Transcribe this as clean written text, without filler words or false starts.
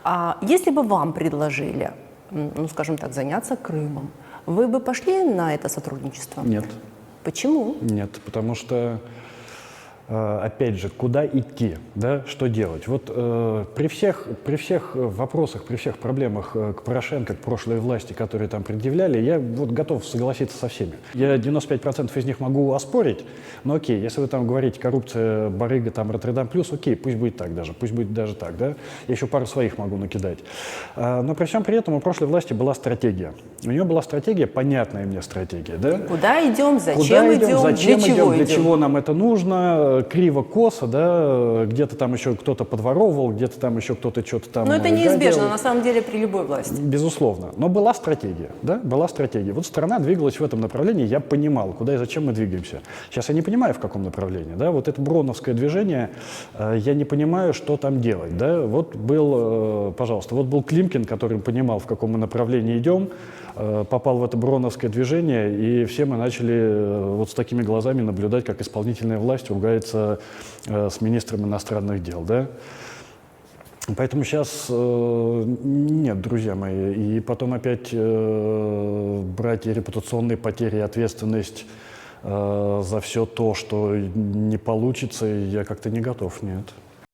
А если бы вам предложили, ну, скажем так, заняться Крымом, вы бы пошли на это сотрудничество? Нет. Почему? Нет, потому что, опять же, куда идти, да, что делать? Вот при всех вопросах, при всех проблемах к Порошенко, к прошлой власти, которые там предъявляли, я вот готов согласиться со всеми. Я 95% из них могу оспорить, но окей, если вы там говорите коррупция, барыга, там Роттердам плюс, окей, пусть будет так даже, пусть будет даже так, да, я еще пару своих могу накидать. Но при всем при этом у прошлой власти была стратегия. У нее была стратегия, понятная мне стратегия, да? Куда идем, зачем Куда идем, зачем для чего для идем? чего нам это нужно, криво-косо, да, где-то там еще кто-то подворовывал, где-то там еще кто-то что-то там Но это гадил. неизбежно, на самом деле, при любой власти. Безусловно. Но была стратегия, да, была стратегия. Вот страна двигалась в этом направлении, я понимал, куда и зачем мы двигаемся. Сейчас я не понимаю, в каком направлении, да, вот это броновское движение, я не понимаю, что там делать, да. Вот был, пожалуйста, вот был Климкин, который понимал, в каком мы направлении идем, попал в это броновское движение, и все мы начали вот с такими глазами наблюдать, как исполнительная власть ругается с министром иностранных дел, да. Поэтому сейчас нет, друзья мои, и потом опять брать и репутационные потери, и ответственность за все то, что не получится, я как-то не готов, нет.